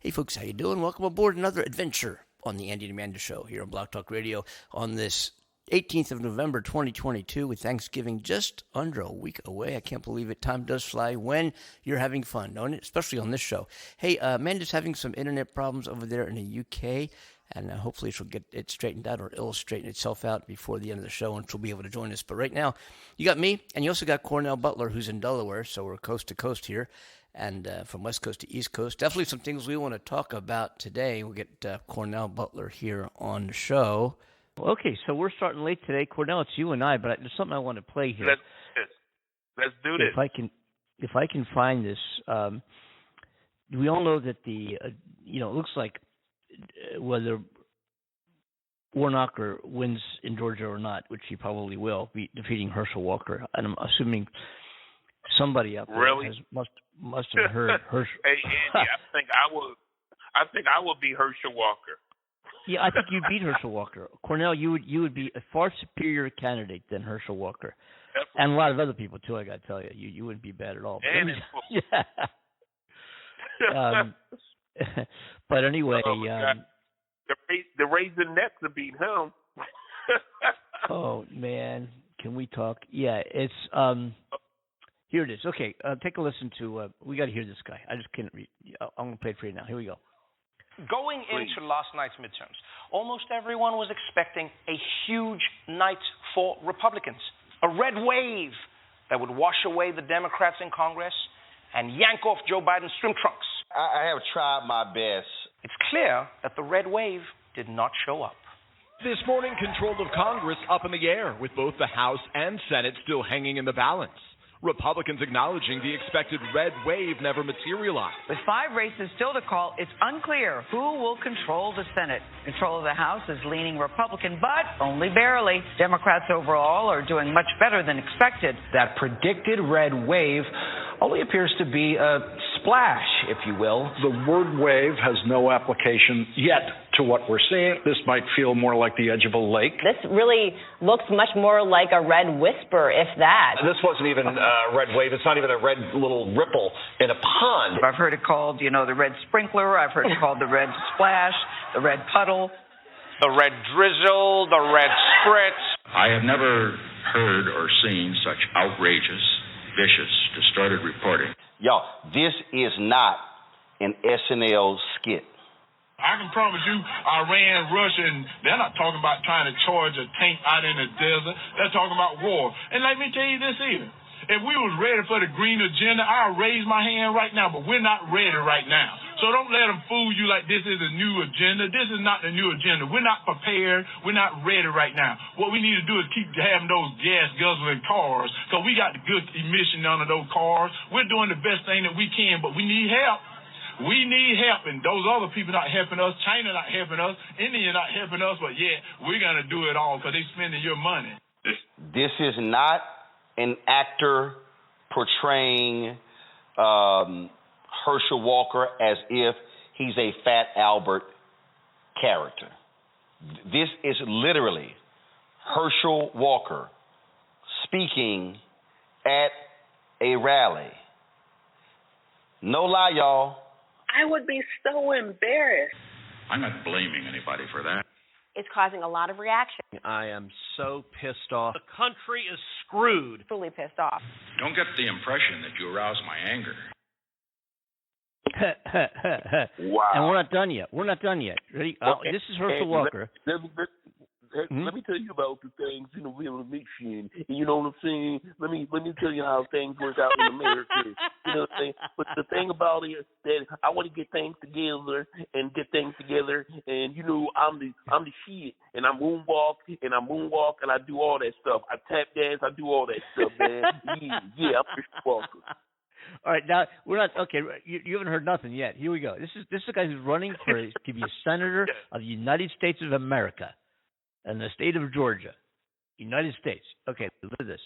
Hey folks, how you doing? Welcome aboard another adventure on the Andy and Amanda Show here on Blog Talk Radio on this 18th of November 2022 with Thanksgiving just under a week away. I can't believe it. Time does fly when you're having fun, don't it? Especially on this show. Hey, Amanda's having some internet problems over there in the UK, and hopefully she'll get it straightened out, or it'll straighten itself out before the end of the show, and she'll be able to join us. But right now, you got me, and you also got Cornell Butler, who's in Delaware, so we're coast to coast here. And from West Coast to East Coast, definitely some things we want to talk about today. We'll get Cornell Butler here on the show. Okay, so we're starting late today. Cornell, it's you and I, but there's something I want to play here. Let's do this. If I can find this, we all know that it looks like whether Warnock wins in Georgia or not, which he probably will, defeating Herschel Walker, and I'm assuming somebody out there really must have heard Herschel. Hey, Andy, I think I will be Herschel Walker. Yeah, I think you'd beat Herschel Walker. Cornell, you would be a far superior candidate than Herschel Walker, and a lot of other people too. I got to tell you, you wouldn't be bad at all. But anyway, the Raisin Nets will beat him. Oh man, can we talk? Yeah, it's here it is. Okay, take a listen to. We got to hear this guy. I just can't read. I'm gonna play it for you now. Here we go. Going into last night's midterms, almost everyone was expecting a huge night for Republicans, a red wave that would wash away the Democrats in Congress and yank off Joe Biden's swim trunks. I have tried my best. It's clear that the red wave did not show up. This morning, control of Congress up in the air, with both the House and Senate still hanging in the balance. Republicans acknowledging the expected red wave never materialized. With 5 races still to call, it's unclear who will control the Senate. Control of the House is leaning Republican, but only barely. Democrats overall are doing much better than expected. That predicted red wave only appears to be a splash, if you will. The word wave has no application yet to what we're seeing. This might feel more like the edge of a lake. This really looks much more like a red whisper, if that. This wasn't even a red wave. It's not even a red little ripple in a pond. I've heard it called, the red sprinkler. I've heard it called the red splash, the red puddle. The red drizzle, the red spritz. I have never heard or seen such outrageous, vicious, distorted reporting. Y'all, this is not an SNL skit. I can promise you, Iran, Russia, and they're not talking about trying to charge a tank out in the desert. They're talking about war. And let me tell you this either. If we was ready for the green agenda, I'll raise my hand right now, but we're not ready right now. So don't let them fool you like this is a new agenda. This is not the new agenda. We're not prepared. We're not ready right now. What we need to do is keep having those gas guzzling cars, because we got the good emission under those cars. We're doing the best thing that we can, but we need help. We need help, and those other people not helping us. China not helping us. India not helping us, but yeah, we're going to do it all because they're spending your money. This is not an actor portraying Herschel Walker as if he's a Fat Albert character. This is literally Herschel Walker speaking at a rally. No lie, y'all. I would be so embarrassed. I'm not blaming anybody for that. It's causing a lot of reaction. I am so pissed off. The country is screwed. Truly pissed off. Don't get the impression that you arouse my anger. Wow. And we're not done yet. Ready? This is Herschel Walker. Let me tell you about the things in the revolution. You know what I'm saying? Let me tell you how things work out in America. You know what I'm saying? But the thing about it is that I want to get things together, and I'm the shit, and I moonwalk and I do all that stuff. I tap dance, I do all that stuff, man. yeah, I'm Herschel Walker. All right, now we're not okay. You haven't heard nothing yet. Here we go. This is a guy who's running to be a senator of the United States of America, and the state of Georgia, United States. Okay, look at this.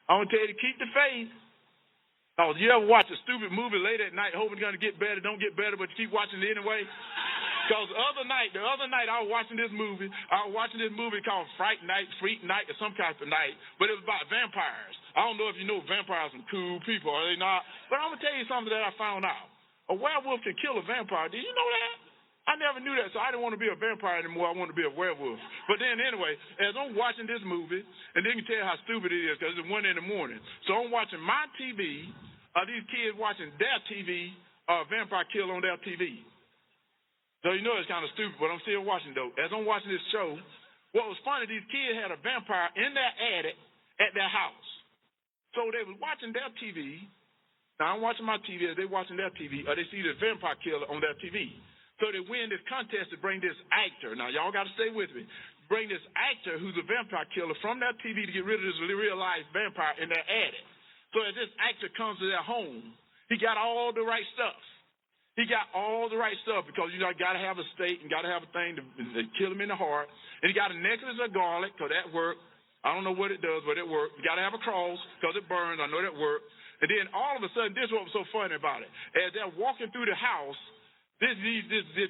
I'm gonna tell you to keep the faith. Oh, you ever watch a stupid movie late at night, hoping it's gonna get better, don't get better, but you keep watching it anyway? Because the other night I was watching this movie. Called Freak Night, or some kind of night, but it was about vampires. I don't know if you know vampires are some cool people, are they not? But I'm gonna tell you something that I found out. A werewolf can kill a vampire. Did you know that? I never knew that, so I didn't want to be a vampire anymore. I wanted to be a werewolf. But then anyway, as I'm watching this movie, and then you can tell how stupid it is because it's 1 a.m. So I'm watching my TV, these kids watching their TV, vampire kill on their TV. So you know it's kind of stupid, but I'm still watching, though. As I'm watching this show, what was funny, these kids had a vampire in their attic at their house. So they was watching their TV. Now I'm watching my TV as they watching their TV, or they see the vampire killer on their TV. So they win this contest to bring this actor. Now, y'all got to stay with me. Bring this actor who's a vampire killer from that TV to get rid of this real-life vampire in their attic. So as this actor comes to their home, he got all the right stuff. He got all the right stuff because, you know, got to have a stake and got to have a thing to kill him in the heart. And he got a necklace of garlic because that worked. I don't know what it does, but it worked. You got to have a cross because it burns. I know that worked. And then all of a sudden, this is what was so funny about it. As they're walking through the house, This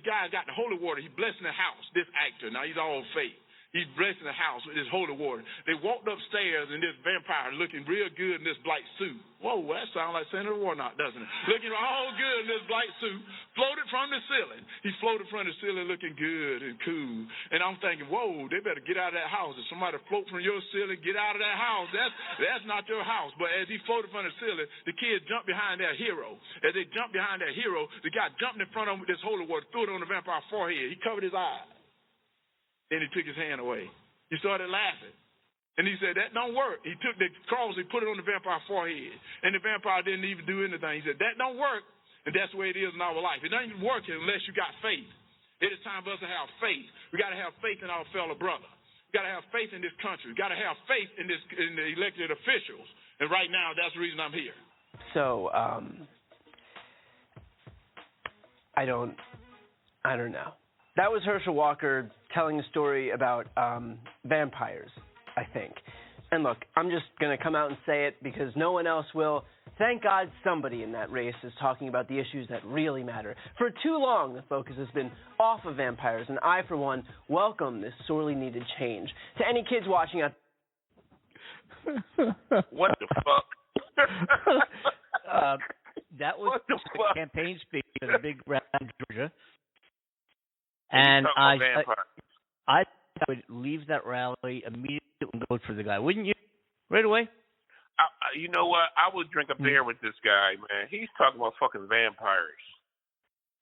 guy got the holy water. He's blessing the house, this actor. Now, he's all fake. He's blessing the house with this holy water. They walked upstairs, and this vampire looking real good in this black suit. Whoa, that sounds like Senator Warnock, doesn't it? Looking all good in this black suit, floated from the ceiling. He floated from the ceiling looking good and cool. And I'm thinking, whoa, they better get out of that house. If somebody float from your ceiling, get out of that house. That's not your house. But as he floated from the ceiling, the kids jumped behind their hero. As they jumped behind their hero, the guy jumped in front of him with this holy water, threw it on the vampire's forehead. He covered his eyes. Then he took his hand away. He started laughing. And he said, that don't work. He took the cross, he put it on the vampire's forehead. And the vampire didn't even do anything. He said, that don't work. And that's the way it is in our life. It doesn't work unless you got faith. It is time for us to have faith. We got to have faith in our fellow brother. We got to have faith in this country. We got to have faith in the elected officials. And right now, that's the reason I'm here. So, I don't know. That was Herschel Walker telling a story about vampires, I think. And look, I'm just going to come out and say it because no one else will. Thank God somebody in that race is talking about the issues that really matter. For too long, the focus has been off of vampires, and I, for one, welcome this sorely needed change. To any kids watching out... What the fuck? That was a campaign speech at a big rally in Georgia. And I would leave that rally immediately and vote for the guy. Wouldn't you? Right away? You know what? I would drink a beer with this guy, man. He's talking about fucking vampires.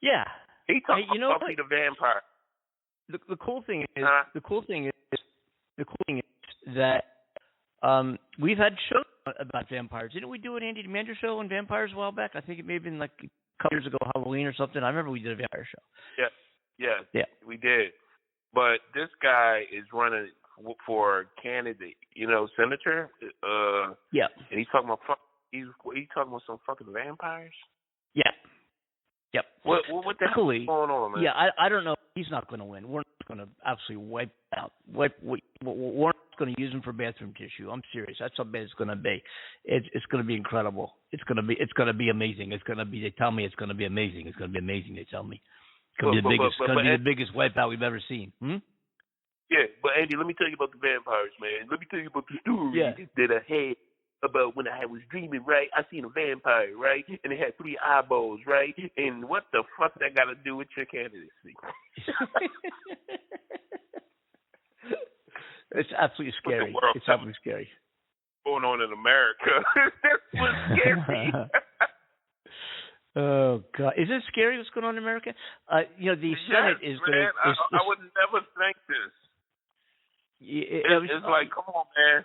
Yeah. He's talking about the vampire. The cool thing is that we've had shows about vampires. Didn't we do an Andy Demander show on vampires a while back? I think it may have been like a couple years ago, Halloween or something. I remember we did a vampire show. Yes, we did. But this guy is running for candidate, senator. Yeah. And he's talking about he's talking about some fucking vampires. Yeah. Yep. What the hell is going on, man? Yeah, I don't know. He's not going to win. We're not going to absolutely wipe out. We're not going to use him for bathroom tissue. I'm serious. That's how bad it's going to be. It's going to be incredible. It's going to be amazing. They tell me it's going to be amazing. It's going to be amazing. They tell me. It's going to be the biggest wipeout we've ever seen. Yeah, but Andy, let me tell you about the vampires, man. Let me tell you about the story that I had about when I was dreaming, right? I seen a vampire, right? And it had 3 eyeballs, right? And what the fuck that got to do with your candidacy? It's absolutely scary. It's absolutely scary. What's going on in America? This was scary. Oh God! Is it scary what's going on in America? The Senate is going to. I would never think this. It's like, come on, man.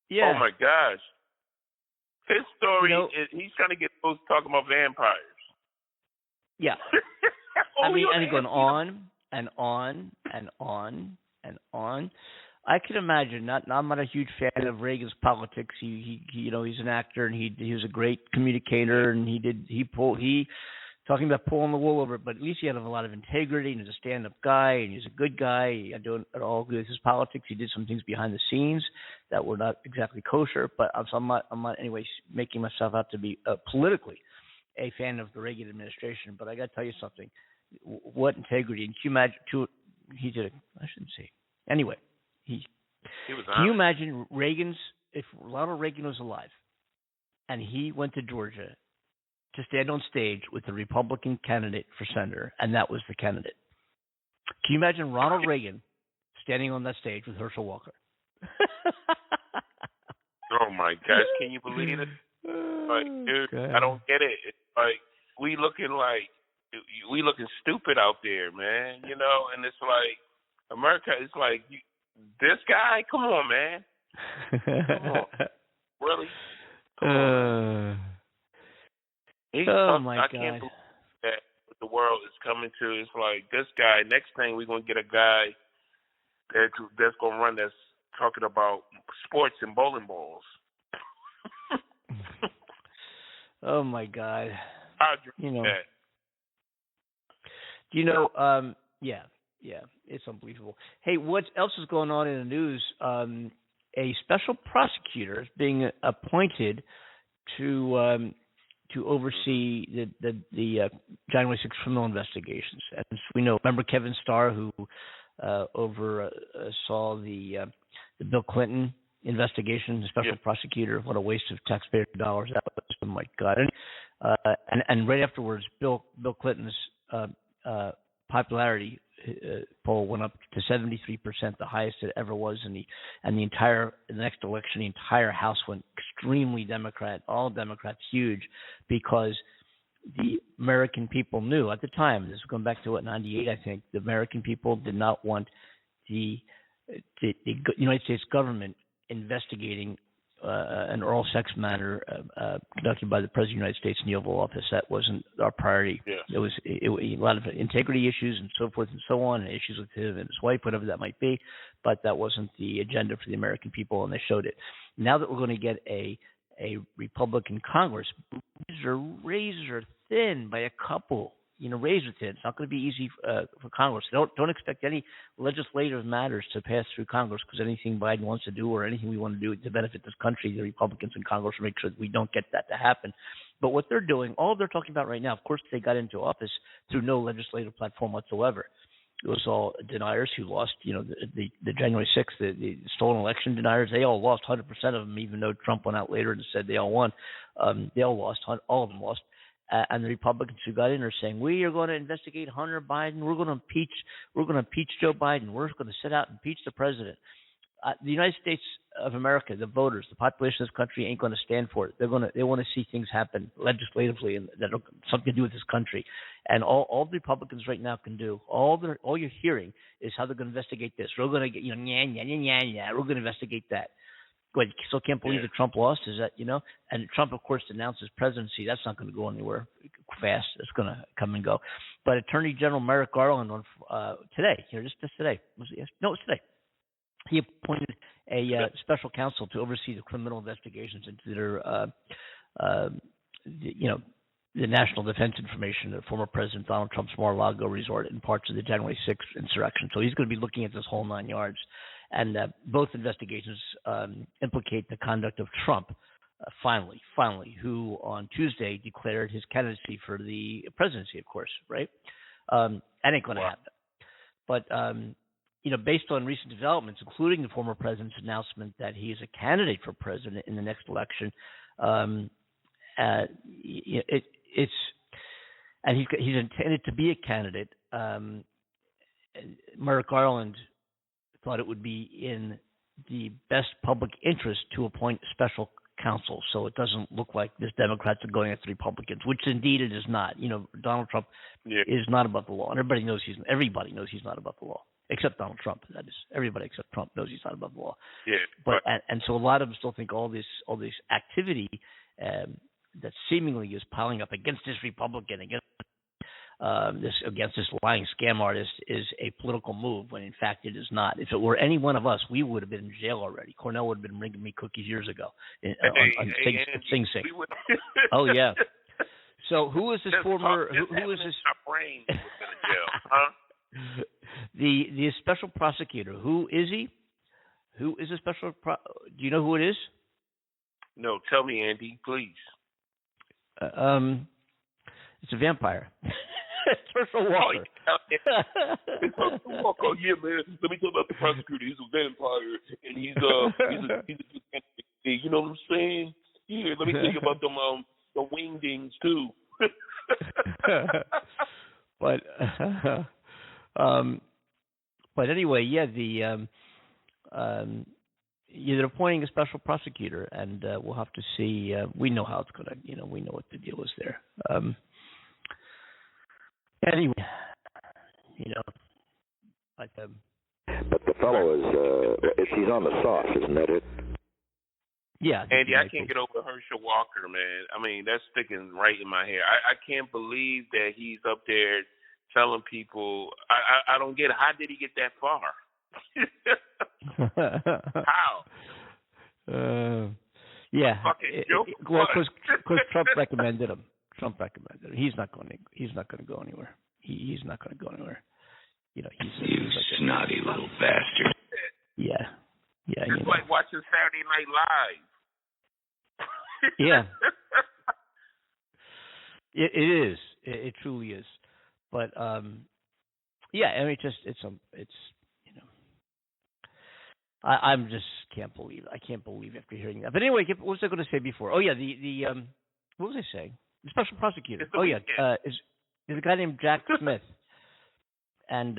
Yeah. Oh my gosh. His story is he's trying to get folks talking about vampires. Yeah. And he's going on and on and on and on. I can imagine. I'm not a huge fan of Reagan's politics. He's an actor and he was a great communicator and he talking about pulling the wool over it, but at least he had a lot of integrity and he's a stand-up guy and he's a good guy. He doing it all good. His politics. He did some things behind the scenes that were not exactly kosher, but I'm not anyway making myself out to be politically a fan of the Reagan administration. But I got to tell you something. What integrity? And can you imagine? He did it. I shouldn't say. Anyway. Can you imagine if Ronald Reagan was alive and he went to Georgia to stand on stage with the Republican candidate for senator, and that was the candidate. Can you imagine Ronald Reagan standing on that stage with Herschel Walker? Oh my gosh, can you believe it? Like, dude, I don't get it. It's like we looking stupid out there, man. You know, and it's like America. It's like this guy. Come on, man. Come on, really? Come on. Oh my I God! Can't believe that what the world is coming to. It's like this guy. Next thing we're gonna get a guy that's gonna run that's talking about sports and bowling balls. Oh my God! You know. That. Yeah, it's unbelievable. Hey, what else is going on in the news? A special prosecutor is being appointed to oversee the January 6th criminal investigations. As we know, remember Kevin Starr, who oversaw the Bill Clinton investigation, the special prosecutor. What a waste of taxpayer dollars that was! Oh my God! And right afterwards, Bill Clinton's popularity poll went up to 73%, the highest it ever was in the next election. The entire House went extremely Democrat, all Democrats, huge, because the American people knew at the time. This is going back to 98, I think. The American people did not want the United States government investigating an oral sex matter conducted by the President of the United States in the Oval Office. That wasn't our priority. Yeah. It was a lot of integrity issues and so forth and so on, and issues with him and his wife, whatever that might be, but that wasn't the agenda for the American people, and they showed it. Now that we're going to get a Republican Congress, razor thin by a couple, razor thin. It's not going to be easy for Congress. Don't expect any legislative matters to pass through Congress, because anything Biden wants to do or anything we want to do to benefit this country, the Republicans in Congress will make sure that we don't get that to happen. But what they're doing, all they're talking about right now, of course, they got into office through no legislative platform whatsoever. It was all deniers who lost, the January 6th, the stolen election deniers. They all lost, 100% of them, even though Trump went out later and said they all won. They all lost, all of them lost. And the Republicans who got in are saying, we are going to investigate Hunter Biden. We're going to impeach Joe Biden. We're going to sit out and impeach the president. The United States of America, the voters, the population of this country ain't going to stand for it. They want to see things happen legislatively and that have something to do with this country. And all the Republicans right now can do, all you're hearing is how they're going to investigate this. We're going to get, we're going to investigate that. What, you still can't believe that Trump lost? Is that, And Trump, of course, announced his presidency. That's not going to go anywhere fast. It's going to come and go. But Attorney General Merrick Garland on today, just today. No, it's today. He appointed a special counsel to oversee the criminal investigations into their, the national defense information of former President Donald Trump's Mar-a-Lago resort and parts of the January 6th insurrection. So he's going to be looking at this whole 9 yards. And both investigations implicate the conduct of Trump, finally, who on Tuesday declared his candidacy for the presidency, of course, right? That ain't going to happen. But, based on recent developments, including the former president's announcement that he is a candidate for president in the next election, and he's intended to be a candidate. Merrick Garland thought it would be in the best public interest to appoint special counsel, so it doesn't look like this Democrats are going after Republicans, which indeed it is not. Donald Trump is not above the law, and everybody knows he's not above the law, except Donald Trump. That is, everybody except Trump knows he's not above the law. Yeah, but and so a lot of them still think all this activity that seemingly is piling up against this Republican, against this lying scam artist, is a political move, when in fact it is not. If it were any one of us, we would have been in jail already. Cornell would have been bringing me cookies years ago on Sing Sing. Oh yeah. So who is this former? Who is this? Our brains would have been in jail, huh? The special prosecutor. Who is he? Who is a special? Do you know who it is? No, tell me, Andy, please. It's a vampire. It's Herschel Walker. Herschel Walker, yeah, man. Let me tell you about the prosecutor. He's a vampire, and he's you know what I'm saying? Yeah, let me tell you about them the wingdings too. But anyway, yeah, they're appointing a special prosecutor, and we'll have to see. We know how it's gonna, we know what the deal is there. Anyway, but the fellow is he's on the sauce, isn't that it? Yeah, Andy, I can't get over Herschel Walker, man. I mean, that's sticking right in my hair. I can't believe that he's up there telling people. I don't get it. How did he get that far? How? Yeah. Well, because Trump recommended him. He's not going to go anywhere. He's not going to go anywhere. He's like snotty little bastard. Yeah. Yeah. It's like watching Saturday Night Live. Yeah. It is. It truly is. But yeah. I mean, I'm just can't believe after hearing that. But anyway, what was I going to say before? Oh yeah, the what was I saying? The special prosecutor. Oh yeah, there's a guy named Jack Smith, and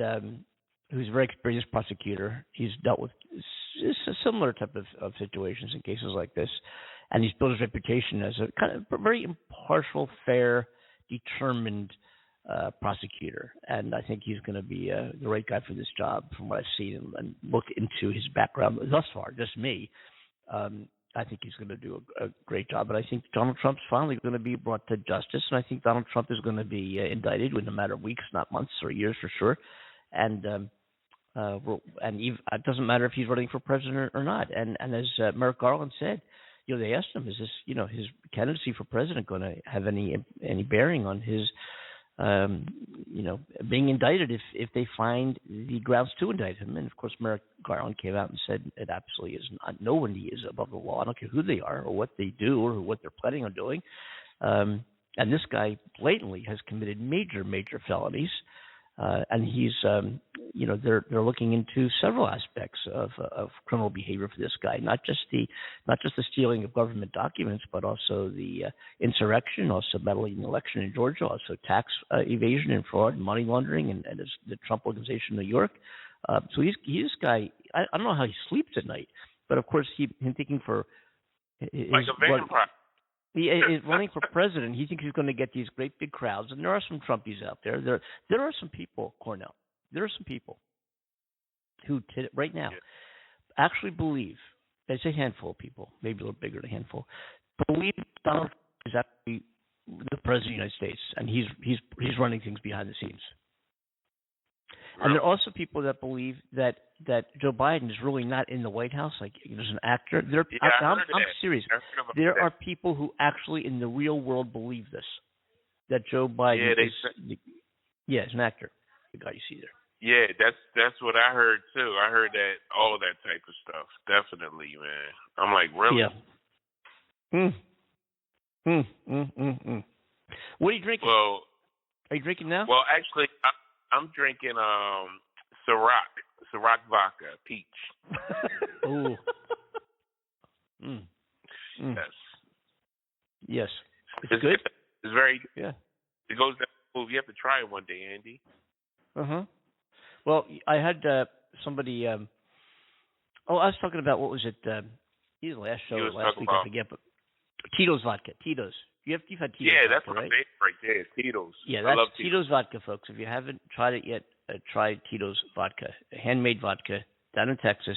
who's a very experienced prosecutor. He's dealt with a similar type of situations in cases like this, and he's built his reputation as a kind of very impartial, fair, determined prosecutor. And I think he's going to be the right guy for this job, from what I've seen and looked into his background thus far. Just me. I think he's going to do a great job. But I think Donald Trump's finally going to be brought to justice, and I think Donald Trump is going to be indicted within a matter of weeks, not months or years for sure. And it doesn't matter if he's running for president or not. And as Merrick Garland said, they asked him, is this, his candidacy for president going to have any bearing on his, being indicted if they find the grounds to indict him? And of course, Merrick Garland came out and said it absolutely is not. Nobody is above the law. I don't care who they are or what they do or what they're planning on doing. And this guy blatantly has committed major felonies. And he's, they're looking into several aspects of criminal behavior for this guy, not just the stealing of government documents, but also the insurrection, also meddling in the election in Georgia, also tax evasion and fraud, and money laundering, and the Trump Organization in New York. So he's this guy. I don't know how he sleeps at night, but of course him thinking for like a vampire. He is running for president. He thinks he's going to get these great big crowds, and there are some Trumpies out there. There are some people, Cornell. There are some people who right now actually believe. There's a handful of people, maybe a little bigger than a handful, believe Donald Trump is actually the president of the United States, and he's running things behind the scenes. And there are also people that believe that Joe Biden is really not in the White House, like there's an actor. I'm serious. There are people who actually in the real world believe this, that Joe Biden is an actor, the guy you see there. Yeah, that's what I heard too. I heard that all of that type of stuff. Definitely, man. I'm like, really? What are you drinking? Well, are you drinking now? Well, actually, I'm drinking Ciroc vodka, peach. Ooh. Yes. Yes. It's good. It's very good. Yeah. It goes down smooth. You have to try it one day, Andy. Well, I had somebody. I was talking about what was it? Either last show or last week, I forget. But Tito's vodka. Tito's. You've had Tito's. Yeah, that's vodka, my favorite right there. Tito's. Yeah, that's Tito's vodka, folks. If you haven't tried it yet, try Tito's vodka, handmade vodka down in Texas.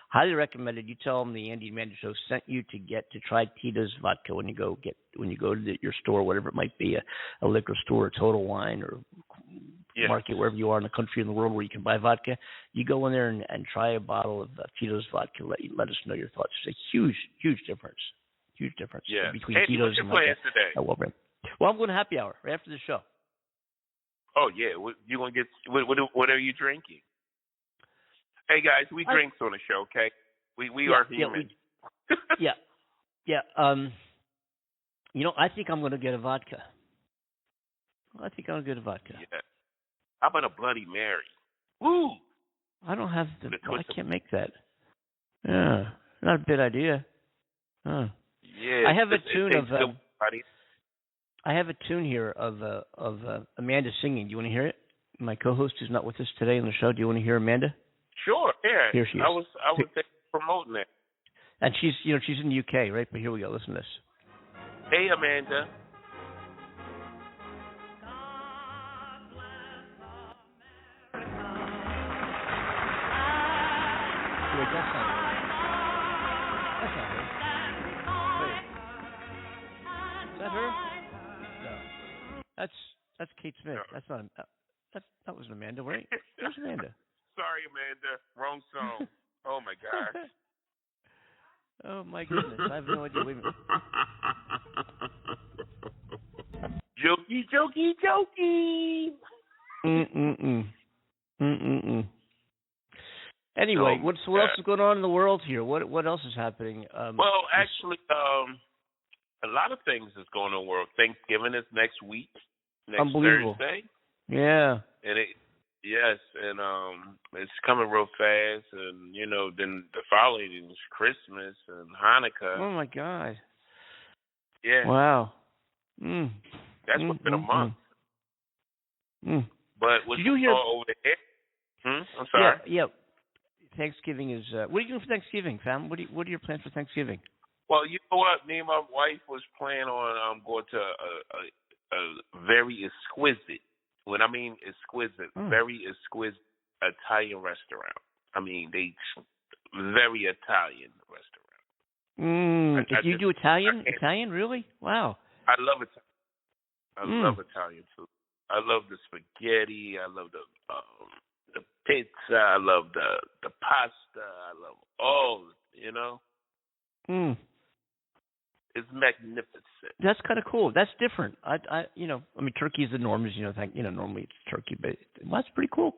Highly recommended. You tell them the Andy and Amanda Show sent you to try Tito's vodka when you go to your store, whatever it might be, a liquor store, a Total Wine, or market, wherever you are in the country, in the world where you can buy vodka. You go in there and try a bottle of Tito's vodka. Let us know your thoughts. It's a huge difference. Huge difference between Andy, Tito's and vodka. Today? Well, I'm going to happy hour right after the show. Oh yeah, you gonna get what are you drinking? Hey guys, we drink on the show, okay? We are human. Yeah. I think I'm going to get a vodka. Yeah. How about a Bloody Mary? Woo! I don't have I can't make that. Yeah, not a bad idea. Huh. Yeah. I have a tune of. I have a tune here of Amanda singing. Do you want to hear it? My co-host who's not with us today on the show. Do you want to hear Amanda? Sure. Yeah. Here she is. I was promoting that. And she's in the UK, right? But here we go. Listen to this. Hey, Amanda. Wait, that's not her. That's not her. Wait. Is that her? No. That's Kate Smith. No. That's not. That was Amanda, right? Where's Amanda? Sorry, Amanda. Wrong song. Oh my gosh. Oh my goodness. I have no idea. Wait a minute. Jokey. Anyway, what else is going on in the world here? What else is happening? Well, actually, a lot of things is going on in the world. Thanksgiving is next week. Next Unbelievable. Thursday. Yeah. And it's coming real fast, and then the following is Christmas and Hanukkah. Oh my God. Yeah. Wow. That's within a month. But did you hear over the air? I'm sorry. Yeah. Thanksgiving is. What are you doing for Thanksgiving, fam? What are your plans for Thanksgiving? Well, you know what? Me and my wife was planning on going to a very exquisite. When I mean exquisite, very exquisite Italian restaurant. I mean, very Italian restaurant. If you do Italian? Italian, really? Wow. I love Italian. I love Italian food. I love the spaghetti. I love the pizza. I love the pasta. I love all. It's magnificent. That's kind of cool. That's different. I mean, turkey is the norm, as normally it's turkey, but that's pretty cool.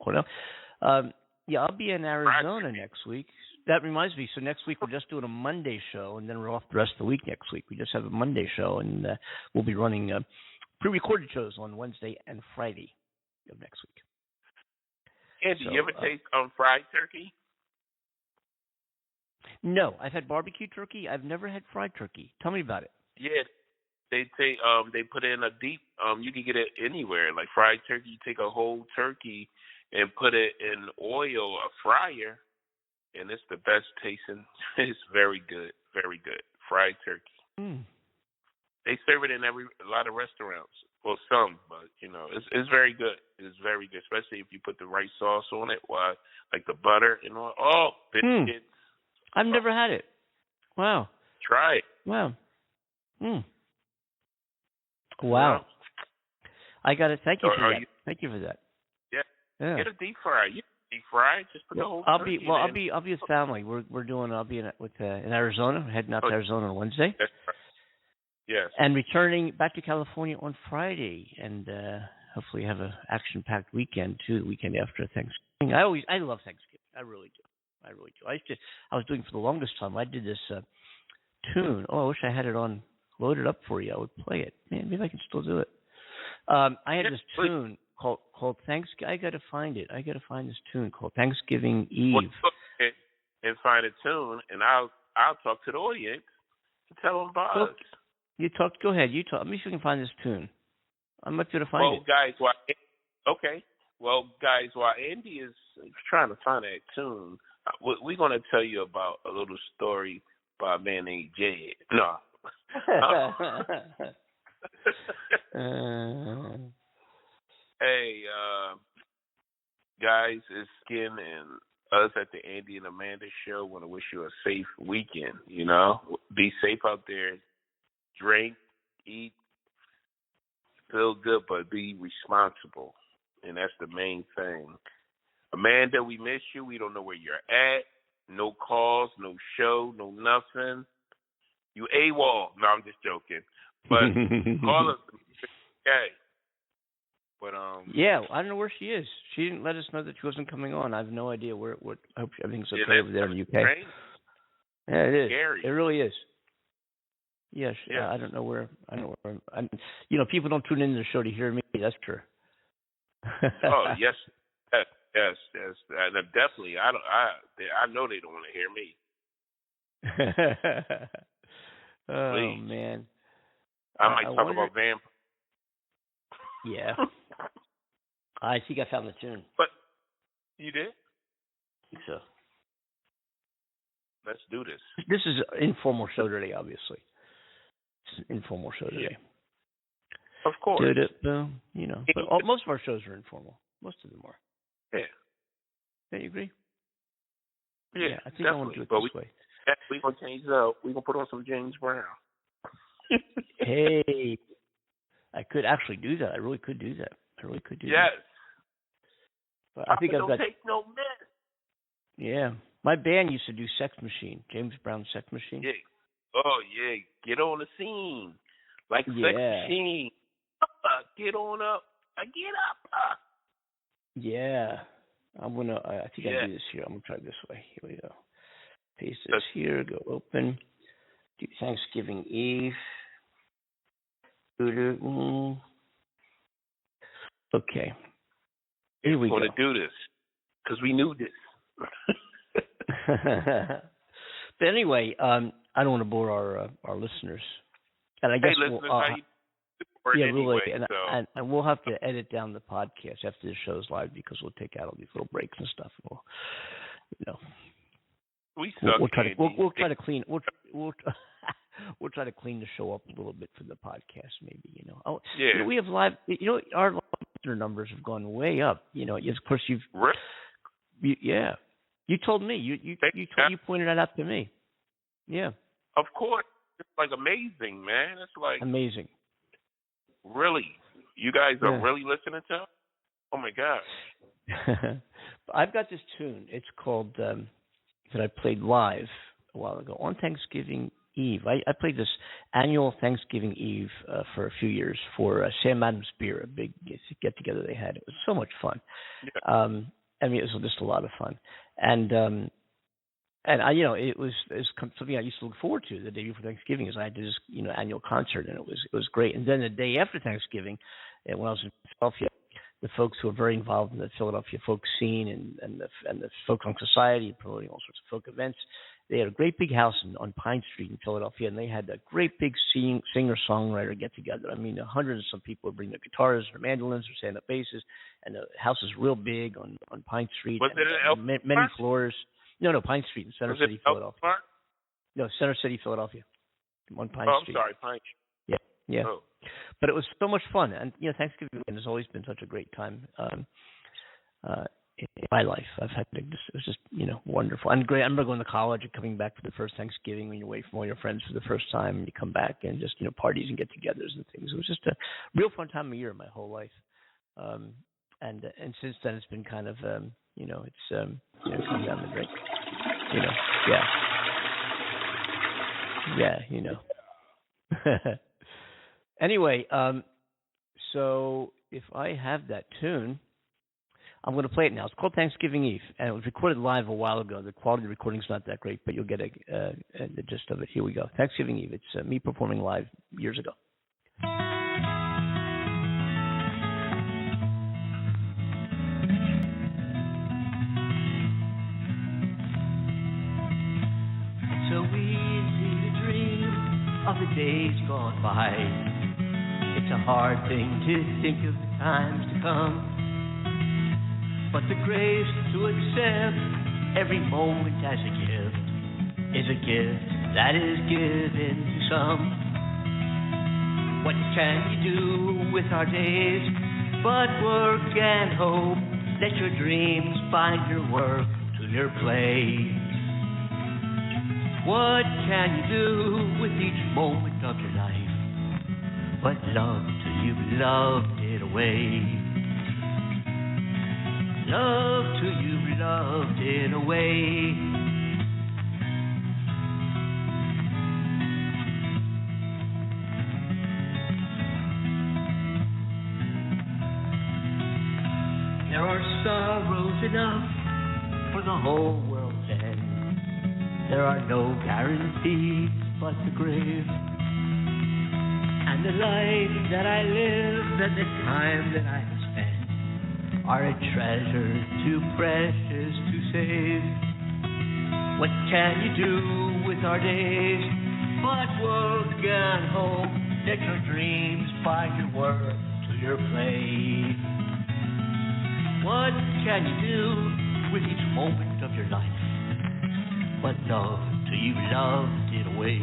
Yeah, I'll be in Arizona next week. That reminds me. So next week we're just doing a Monday show, and then we're off the rest of the week next week. We just have a Monday show, and we'll be running pre-recorded shows on Wednesday and Friday of next week. Andy, you ever taste fried turkey? No, I've had barbecue turkey. I've never had fried turkey. Tell me about it. Yeah, they put it in a deep. You can get it anywhere. Like fried turkey, you take a whole turkey and put it in oil, a fryer, and it's the best tasting. It's very good, fried turkey. They serve it in a lot of restaurants. Well, some, but it's very good. It's very good, especially if you put the right sauce on it. Like the butter and all. Oh, biscuits. I've never had it. Wow. Try it. Wow. Wow. Yeah. I got it. Thank you for that. Thank you for that. Yeah. Get a deep fry. You deep fry. Just put the whole. I'll be with family. I'll be in Arizona. Heading out to Arizona on Wednesday. That's right. Yes. And returning back to California on Friday, and hopefully have an action-packed weekend too. The weekend after Thanksgiving. I love Thanksgiving. I really do. I was doing for the longest time. I did this tune. Oh, I wish I had it loaded up for you. I would play it. Man, maybe I can still do it. I had this tune called Thanksgiving. I got to find it. I got to find this tune called Thanksgiving Eve. And find a tune, and I'll talk to the audience and tell them about us. You talk. Go ahead. You talk. Let me see if I can find this tune. I might be able to find it. Well, guys, while Andy is trying to find that tune, we're going to tell you about a little story by a man named Jed. No. Hey, guys, it's Skin and us at the Andy and Amanda show want to wish you a safe weekend, Be safe out there. Drink, eat, feel good, but be responsible. And that's the main thing. Amanda, we miss you. We don't know where you're at. No calls, no show, no nothing. You AWOL. No, I'm just joking. But call us. Okay. But yeah, I don't know where she is. She didn't let us know that she wasn't coming on. I have no idea where. I hope everything's okay over there in the UK. Strange. Yeah, it is. Scary. It really is. Yes. Yeah. I don't know where. People don't tune into the show to hear me. That's true. Oh yes. Definitely. I know they don't want to hear me. Oh Please. man. I might talk about vampires. Yeah. I think I found the tune. But you did? I think so. Let's do this. This is an informal show today, obviously. It's an informal show today. Of course. You know, but most of our shows are informal. Most of them are. Yeah. Don't you agree? Yeah, I think I want to do it this way. We're going to change it up. We're going to put on some James Brown. Hey, I could actually do that. I really could do that. Yes. But I think I've got. Take no mess. Yeah. My band used to do Sex Machine, James Brown Sex Machine. Yeah. Oh, yeah. Get on the scene. Like Sex Machine. Get on up. Get up. Yeah. I think I'll do this here. I'm going to try this way. Here we go. Paste this here. Go open. Do Thanksgiving Eve. Okay. Here we go. We're going to do this because we knew this. But anyway, I don't want to bore our listeners. And I guess anyway, and we'll have to edit down the podcast after the show's live because we'll take out all these little breaks and stuff. And we'll try to clean. We'll try to clean the show up a little bit for the podcast, maybe. We have live. Our listener numbers have gone way up. Of course you told me. You pointed that out to me. Yeah. Of course, it's like amazing, man. It's like amazing. Really, you guys are really listening to? Oh my God. I've got this tune. It's called that I played live a while ago on Thanksgiving Eve. I played this annual Thanksgiving Eve for a few years for Sam Adams Beer, a big get together they had. It was so much fun. Yeah. It was just a lot of fun, and it was something I used to look forward to the day before Thanksgiving. Is I had this annual concert, and it was great. And then the day after Thanksgiving, when I was in Philadelphia, the folks who are very involved in the Philadelphia folk scene and the folk punk society, promoting all sorts of folk events, they had a great big house on Pine Street in Philadelphia, and they had a great big singer-songwriter get-together. I mean, hundreds of some people would bring their guitars or mandolins or stand-up basses, and the house is real big on Pine Street. Was it many floors? No, Pine Street in Center City, Philadelphia. Park? No, Center City, Philadelphia, on Pine Street. I'm sorry, Pine Street. Yeah. Oh. But it was so much fun, and Thanksgiving has always been such a great time in my life. It was just wonderful and great. I remember going to college and coming back for the first Thanksgiving when you're away from all your friends for the first time, and you come back and just parties and get-togethers and things. It was just a real fun time of year my whole life, and since then it's been kind of it's come down the drink, Anyway, so if I have that tune, I'm going to play it now. It's called Thanksgiving Eve, and it was recorded live a while ago. The quality of the recording's not that great, but you'll get the gist of it. Here we go. Thanksgiving Eve. It's me performing live years ago. It's so easy to dream of the days gone by. It's a hard thing to think of the times to come, but the grace to accept every moment as a gift is a gift that is given to some. What can you do with our days but work and hope? Let your dreams find your work to your play. What can you do with each moment of your life but love till you've loved it away? Love till you've loved it away. There are sorrows enough for the whole world's end. There are no guarantees but the grave. And the life that I live and the time that I have spent are a treasure too precious to save. What can you do with our days but work and hope? Let your dreams find your work to your play. What can you do with each moment of your life? What love till you loved it away?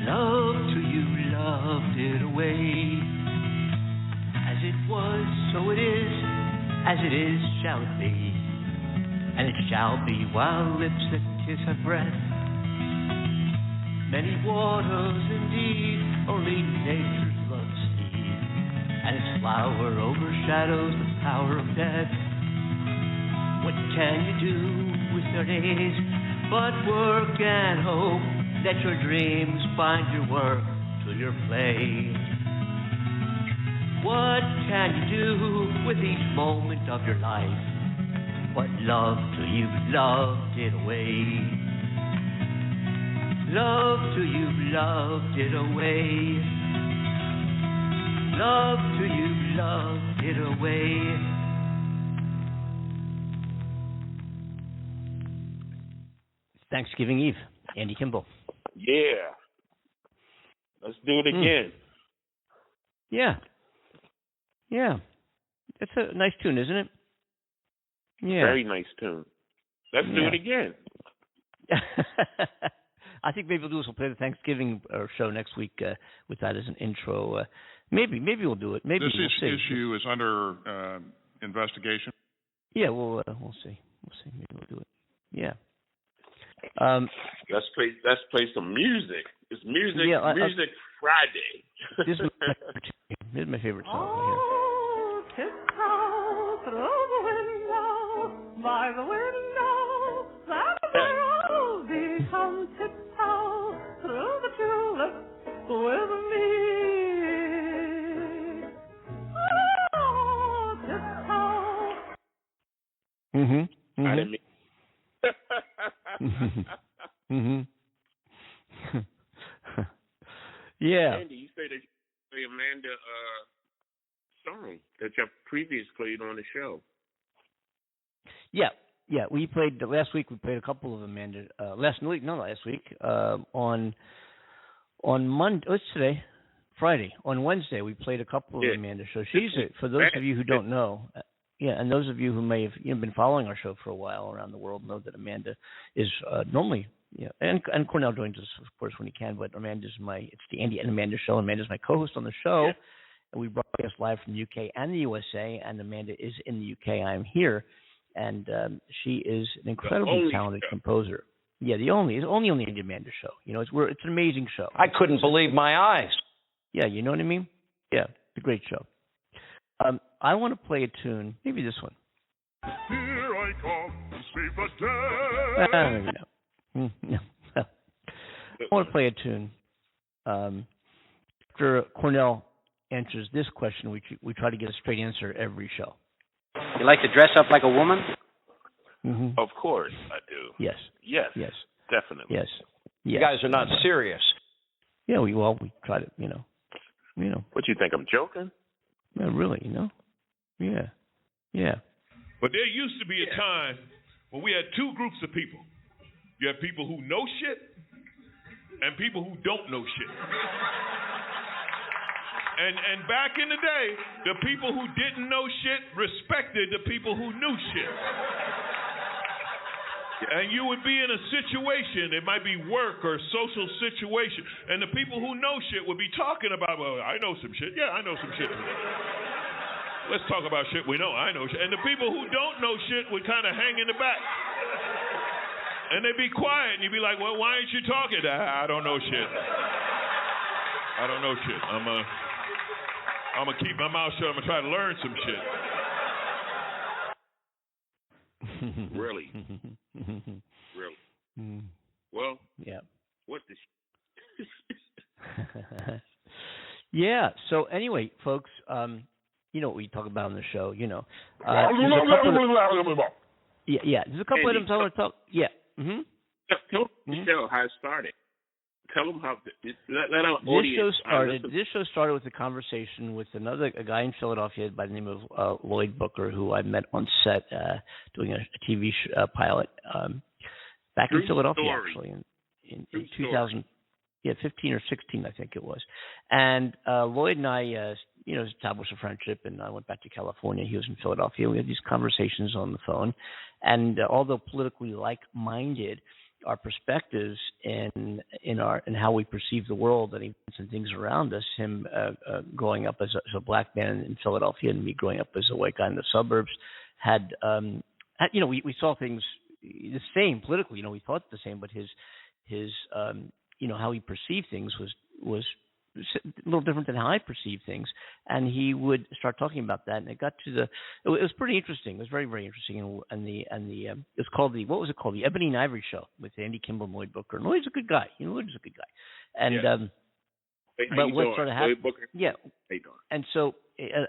Love till you loved it away. As it was, so it is. As it is, shall it be. And it shall be while lips that kiss have breath. Many waters indeed, only nature's love seed, and its flower overshadows the power of death. What can you do with your days but work and hope that your dreams find your work to your play? What can you do with each moment of your life? What love till you loved it away? Love till you loved it away. Love till you loved it away. Thanksgiving Eve, Andy Kimball. Yeah. Let's do it again. Yeah. Yeah. It's a nice tune, isn't it? Yeah. Very nice tune. Let's do it again. I think maybe we'll play the Thanksgiving show next week with that as an intro. Maybe we'll do it. Maybe this we'll see. issue is under investigation. Yeah, we'll see. Maybe we'll do it. Yeah. Let's play some music. It's music Friday. This is my favorite song right here. Tiptoe through the window, by the window, that will become tiptoe through the tulips with me. Oh, tiptoe. I didn't mean. Yeah. Andy, you say that you play Amanda song that you previously played on the show. Yeah. We played last week. We played a couple of Amanda. Last week on Monday. What's today? Friday. On Wednesday, we played a couple of Amanda shows. She's for those of you who don't know. And those of you who may have been following our show for a while around the world know that Amanda is normally, and Cornell joins us, of course, when he can, but it's the Andy and Amanda show. Amanda's my co-host on the show, and we broadcast live from the UK and the USA, and Amanda is in the UK. I am here, and she is an incredibly talented composer. Yeah, it's only on the Andy and Amanda show. It's an amazing show. I couldn't believe my eyes. Yeah, you know what I mean? Yeah, it's a great show. I want to play a tune, maybe this one. Here I come to sweep the day. No. I want to play a tune. After Cornell answers this question, we try to get a straight answer every show. You like to dress up like a woman? Mm-hmm. Of course I do. Yes. Definitely. Yes. You guys are not serious. Yeah, we try to, What, you think I'm joking? Yeah, really, Yeah. But there used to be a time when we had two groups of people. You have people who know shit and people who don't know shit. And back in the day, the people who didn't know shit respected the people who knew shit. And you would be in a situation, it might be work or social situation, and the people who know shit would be talking about, well, I know some shit. Yeah, I know some shit. Let's talk about shit we know. I know shit. And the people who don't know shit would kind of hang in the back. And they'd be quiet, and you'd be like, well, why aren't you talking? I don't know shit. I don't know shit. I'm going to keep my mouth shut. I'm going to try to learn some shit. Really? Well, yeah. What the Yeah. So anyway, folks, you know what we talk about on the show, there's a couple items I want to talk. Yeah. Mm-hmm. Tell the show how it started. Tell them how let our audience. This show started with a conversation with a guy in Philadelphia by the name of Lloyd Booker, who I met on set doing a TV pilot back in Philadelia, actually in 2000. 15 or 16, I think it was. And Lloyd and I, established a friendship, and I went back to California. He was in Philadelphia. We had these conversations on the phone, and although politically like-minded, our perspectives in how we perceive the world and events and things around us, him growing up as a black man in Philadelphia and me growing up as a white guy in the suburbs, we saw things the same politically. We thought the same, but his how he perceived things was a little different than how I perceive things, and he would start talking about that, and it got to it was pretty interesting. It was very, very interesting, and it was called what was it called? The Ebony and Ivory Show with Andy Kimball and Lloyd Booker. And Lloyd's a good guy. Lloyd's a good guy, and but what sort of happened? Yeah, how you doing? And so.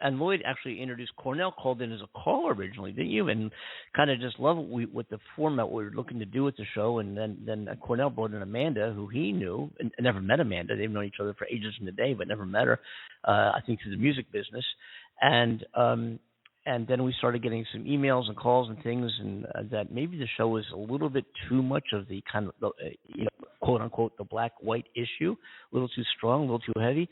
And Lloyd actually introduced Cornell, called in as a caller originally, didn't you? And kind of just loved what the format we were looking to do with the show. And then Cornell brought in Amanda, who he knew, and never met Amanda. They've known each other for ages in the day, but never met her. I think through the music business. And then we started getting some emails and calls and things, and that maybe the show was a little bit too much of the kind of quote unquote the black-white issue, a little too strong, a little too heavy.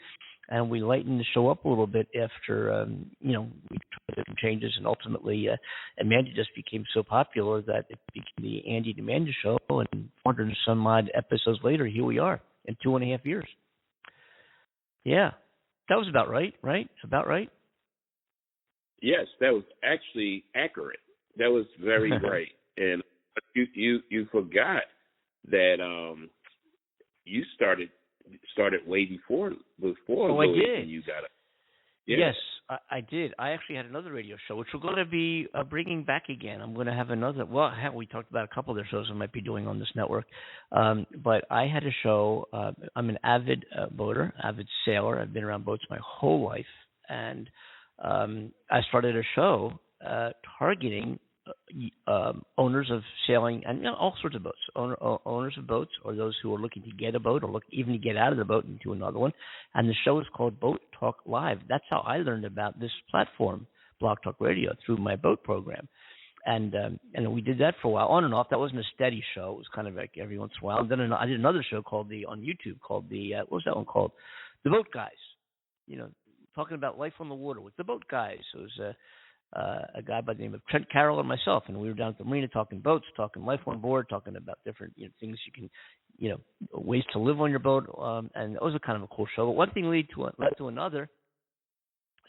And we lightened the show up a little bit after, we tried some changes, and ultimately Amanda just became so popular that it became the Andy and Amanda Show, and 400 and some odd episodes later, here we are in 2.5 years. Yeah, that was about right? About right? Yes, that was actually accurate. That was very great. And you forgot that you started way before Oh, I did. And you got it. Yeah. Yes, I did. I actually had another radio show, which we're going to be bringing back again. I'm going to have another. Well, we talked about a couple of their shows I might be doing on this network. But I had a show. I'm an avid boater, avid sailor. I've been around boats my whole life, and I started a show targeting owners of sailing and all sorts of boats, owners of boats, or those who are looking to get a boat or even to get out of the boat into another one. And the show is called Boat Talk Live. That's how I learned about this platform, Blog Talk Radio, through my boat program. And we did that for a while, on and off. That wasn't a steady show. It was kind of like every once in a while. And then I did another show on YouTube called what was that one called? The Boat Guys. Talking about life on the water with the boat guys. It was a guy by the name of Trent Carroll and myself, and we were down at the marina talking boats, talking life on board, talking about different things you can, ways to live on your boat, and it was a kind of a cool show. But one thing led to another.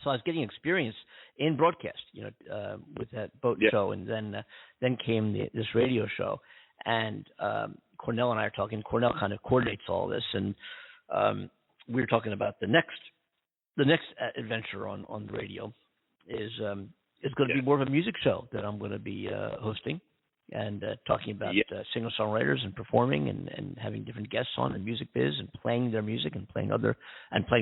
So I was getting experience in broadcast, with that boat show, and then came this radio show, and Cornell and I are talking. Cornell kind of coordinates all this, and we were talking about the next adventure on the radio is going to be more of a music show that I'm going to be hosting, and talking about singer-songwriters and performing and having different guests on in music biz and playing their music and playing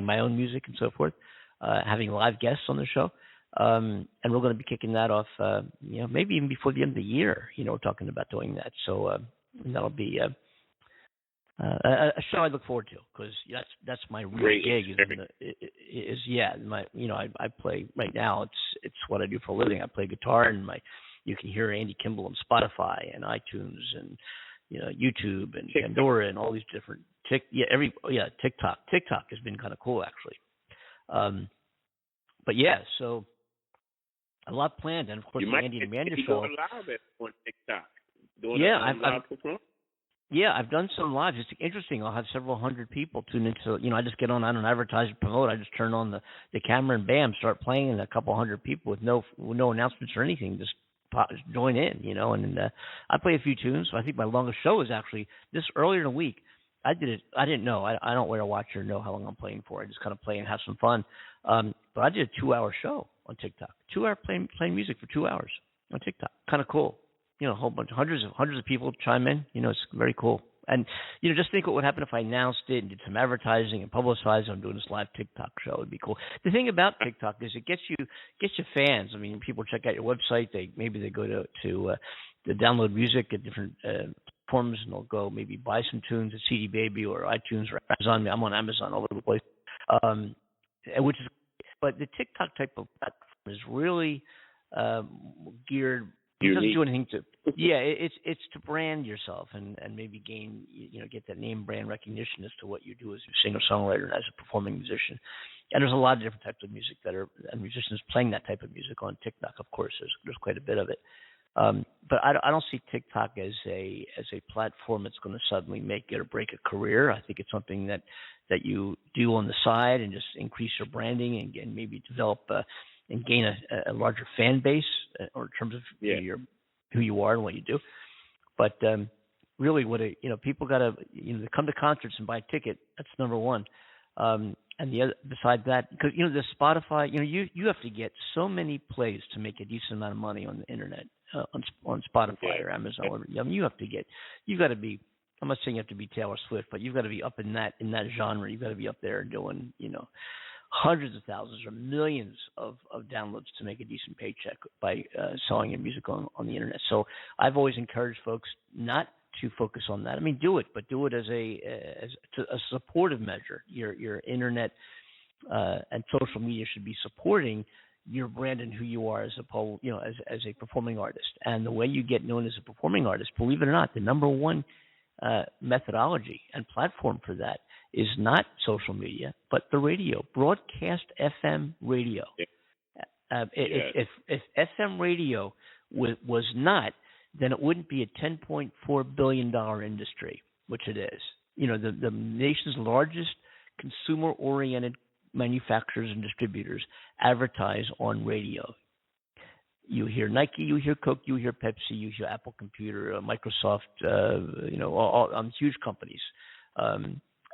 my own music and so forth, having live guests on the show. And we're going to be kicking that off, maybe even before the end of the year. We're talking about doing that. So that'll be a show I look forward to, because that's my real gig. I play right now. It's what I do for a living. I play guitar, and you can hear Andy Kimball on Spotify and iTunes and YouTube and Pandora and all these different TikTok. TikTok has been kind of cool actually. But yeah, so a lot planned, and of course the Andy and Amanda show. Going live on TikTok. I've done some lives. It's interesting. I'll have several hundred people tune into. I just get on. I don't advertise or promote. I just turn on the camera and bam, start playing, and a couple hundred people with no announcements or anything just join in. And I play a few tunes. So I think my longest show is actually this earlier in the week. I did it. I didn't know. I don't wear a watch or know how long I'm playing for. I just kind of play and have some fun. But I did a 2-hour show on TikTok. 2 hour playing music for 2 hours on TikTok. Kind of cool. A whole bunch, hundreds of people chime in. It's very cool. And just think what would happen if I announced it and did some advertising and publicized. I'm doing this live TikTok show. It'd be cool. The thing about TikTok is it gets you fans. I mean, people check out your website. They go to download music at different platforms, and they'll go maybe buy some tunes at CD Baby or iTunes or Amazon. I'm on Amazon all over the place. But the TikTok type of platform is really geared It doesn't do anything to. Yeah, it's to brand yourself and maybe gain, get that name brand recognition as to what you do as a singer songwriter and as a performing musician. And there's a lot of different types of music and musicians playing that type of music on TikTok. Of course, there's quite a bit of it. But I don't see TikTok as a platform that's going to suddenly make it or break a career. I think it's something that you do on the side and just increase your branding and maybe develop and gain a larger fan base or in terms of who you are and what you do. But really, people got to come to concerts and buy a ticket. That's number one. And the other, besides that, because the Spotify, you have to get so many plays to make a decent amount of money on the internet, on Spotify or Amazon. You got to be. I'm not saying you have to be Taylor Swift, but you've got to be up in that genre. You've got to be up there doing hundreds of thousands or millions of downloads to make a decent paycheck by selling your music on the internet. So I've always encouraged folks not to focus on that. I mean, do it, but do it as a supportive measure. Your internet and social media should be supporting your brand and who you are as a performing artist. And the way you get known as a performing artist, believe it or not, the number one methodology and platform for that is not social media, but the radio, broadcast FM radio. If FM radio was not, then it wouldn't be a $10.4 billion industry, which it is. The nation's largest consumer-oriented manufacturers and distributors advertise on radio. You hear Nike, you hear Coke, you hear Pepsi, you hear Apple Computer, Microsoft, all huge companies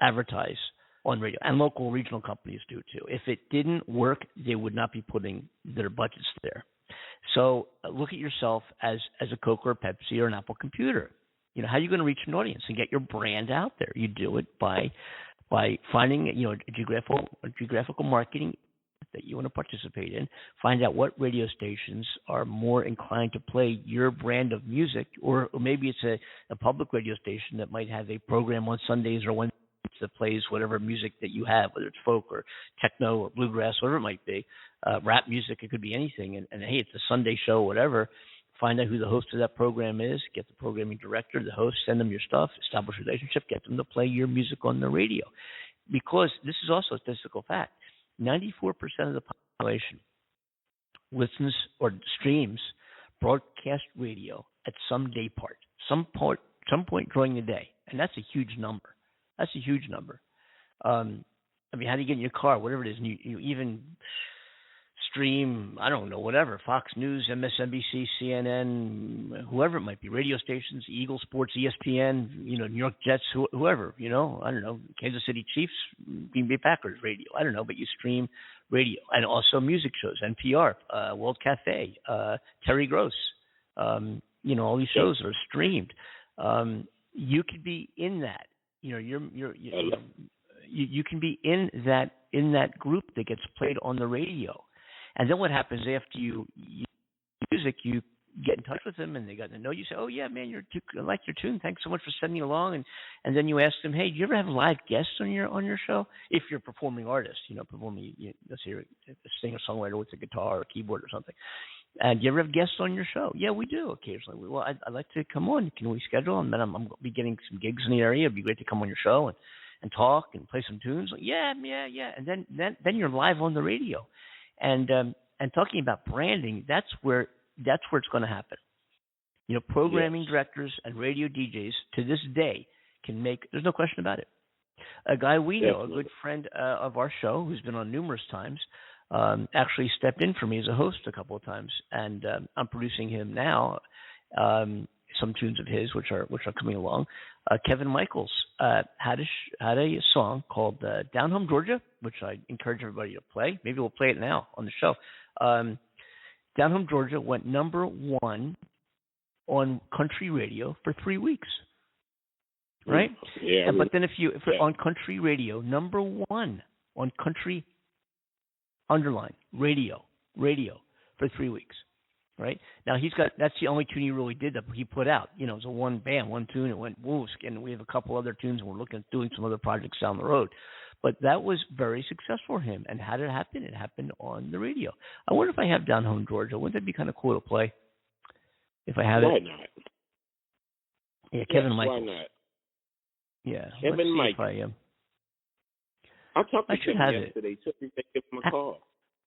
advertise on radio, and local regional companies do too. If it didn't work, they would not be putting their budgets there. So look at yourself as a Coke or a Pepsi or an Apple Computer. How are you going to reach an audience and get your brand out there? You do it by finding a geographical marketing that you want to participate in. Find out what radio stations are more inclined to play your brand of music, or maybe it's a public radio station that might have a program on Sundays or Wednesdays that plays whatever music that you have, whether it's folk or techno or bluegrass, whatever it might be, rap music, it could be anything. And hey, it's a Sunday show, whatever. Find out who the host of that program is, get the programming director, the host, send them your stuff, establish a relationship, get them to play your music on the radio. Because this is also a statistical fact. 94% of the population listens or streams broadcast radio at some day part, some point during the day. And that's a huge number. I mean, how do you get in your car, whatever it is, and you even stream, I don't know, whatever, Fox News, MSNBC, CNN, whoever it might be, radio stations, Eagle Sports, ESPN, New York Jets, whoever, I don't know, Kansas City Chiefs, Green Bay Packers radio, I don't know, but you stream radio. And also music shows, NPR, World Cafe, Terry Gross, all these shows are streamed. You could be in that. You can be in that group that gets played on the radio. And then what happens after you music, you get in touch with them and they got to know you. Say, oh yeah, man, I like your tune. Thanks so much for sending me along. And then you ask them, hey, do you ever have live guests on your show? If you're a performing artist, performing, let's say you're a singer songwriter with a guitar or a keyboard or something. And do you ever have guests on your show? Yeah, we do occasionally. Well, I'd like to come on. Can we schedule them? Then I'm going to be getting some gigs in the area. It'd be great to come on your show and talk and play some tunes. Like, yeah. And then you're live on the radio. And talking about branding, that's where it's going to happen. Programming directors and radio DJs to this day can make. There's no question about it. A guy we know, a good friend of our show, who's been on numerous times, actually stepped in for me as a host a couple of times, and I'm producing him now. Some tunes of his, which are coming along. Kevin Michaels had a song called "Down Home Georgia," which I encourage everybody to play. Maybe we'll play it now on the show. "Down Home Georgia" went number one on country radio for 3 weeks. Right? Yeah. But then if on country radio, number one on country underline radio for 3 weeks. Right? Now that's the only tune he really did that he put out. It was a one tune. It went woosk, and we have a couple other tunes, and we're looking at doing some other projects down the road. But that was very successful for him. And how did it happen? It happened on the radio. I wonder if I have "Down Home Georgia." Wouldn't that be kind of cool to play? If I have Why it. not? Yeah, Kevin Yes, Michaels. Why not? Yeah. Kevin Let's see Michaels. I talked to I should Kevin have yesterday. So we can give him a call.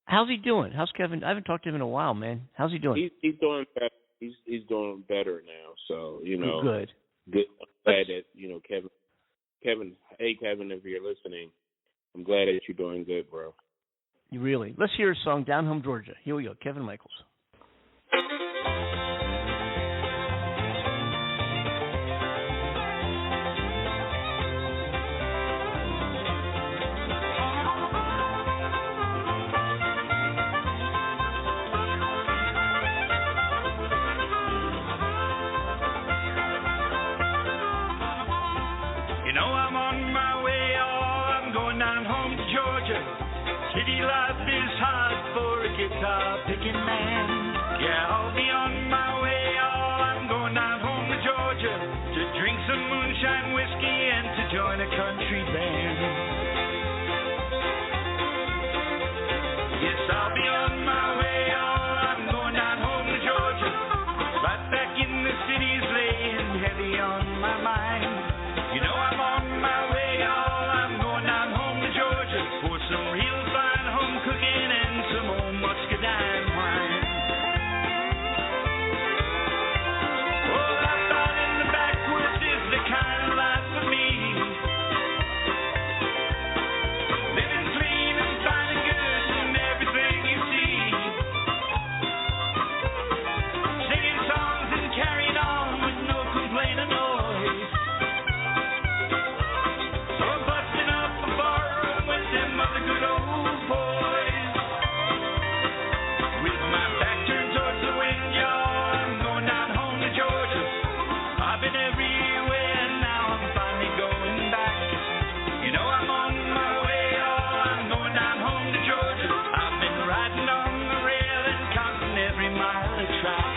How's he doing? How's Kevin? I haven't talked to him in a while, man. How's he doing? He's doing better. He's doing better now. So Good. Good. I'm glad that Kevin. Hey, Kevin, if you're listening, I'm glad that you're doing good, bro. You really? Let's hear a song, Down Home, Georgia. Here we go, Kevin Michaels. I'm on my way, I'm going down home to Georgia. City life is hard for a guitar picking man. Yeah, I'll be on my way, I'm going down home to Georgia to drink some moonshine whiskey and to join a country band. Yes, I'll be on my way, I'm going down home to Georgia. Right back in the city's laying heavy on my mind. I'm on my way, I'm going down home to Georgia for some real fine home cooking and some old muscadine wine. Oh, life out in the backwoods is the kind of life for me. Living clean and fine and good and everything you see. Singing songs and carrying on with no complaint or noise. Good old boys. With my back turned towards the wind, y'all, I'm going down home to Georgia. I've been everywhere, now I'm finally going back. I'm on my way, y'all, I'm going down home to Georgia. I've been riding on the rail and counting every mile of track.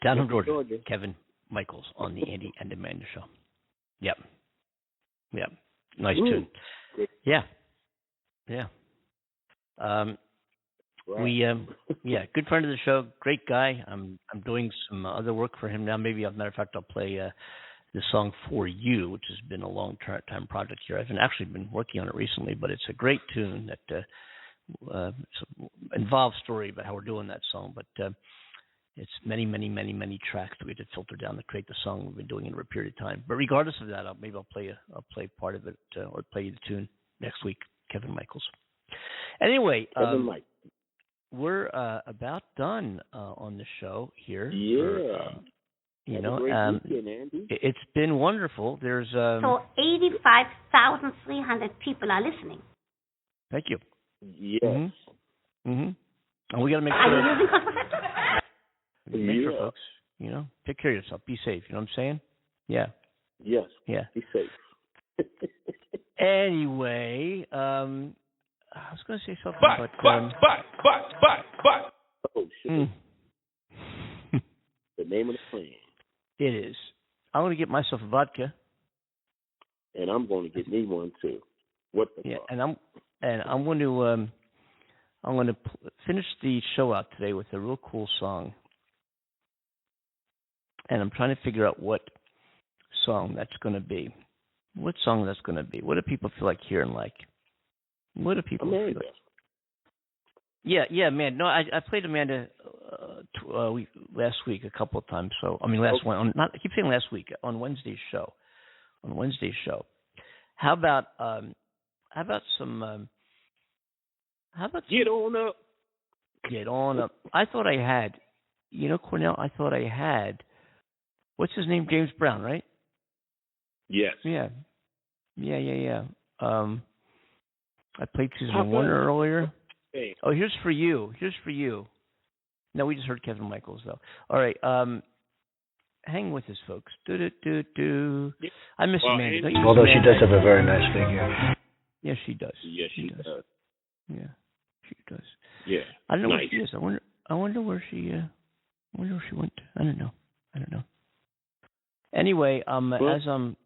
Down from Georgia, Kevin Michaels on the Andy and Amanda Show. Yep. Nice tune. Yeah. Right. Good friend of the show, great guy. I'm doing some other work for him now. Maybe, as a matter of fact, I'll play the song For You, which has been a long-time project here. I've actually been working on it recently, but it's a great tune that involves story about how we're doing that song, but it's many tracks that we had to filter down to create the song we've been doing over a period of time. But regardless of that, I'll play part of it or play you the tune next week, Kevin Michaels. Anyway, we're about done on the show here. Yeah. Weekend, Andy. It's been wonderful. There's so 85,300 people are listening. Thank you. Yes. And we got to make sure. Are you using contraceptive? Make sure, folks. Take care of yourself. Be safe. You know what I'm saying? Yeah. Yes. Yeah. Be safe. Anyway, I was going to say something, but. Oh shit. the name of the plan. It is. I'm going to get myself a vodka. And I'm going to get me one too. What the fuck? And I'm going to finish the show out today with a real cool song. And I'm trying to figure out what song that's going to be. What song that's going to be? What do people feel like hearing? Like, what do people feel like? Yeah, man. No, I played Amanda last week a couple of times. So I mean, I keep saying last week on Wednesday's show. How about some? Get on up? Get on up. I thought I had. Cornell. I thought I had. What's his name? James Brown, right? Yes. Yeah. I played Susan Warner earlier. Hey. Oh, here's for you. No, we just heard Kevin Michaels, though. All right. Hang with us, folks. Do. I miss Amanda. Although she does have a very nice figure. Yes, she does. Yes, she does. Yeah, she does. Yeah. I don't know where she is. I wonder where she went. I don't know. Anyway, as I'm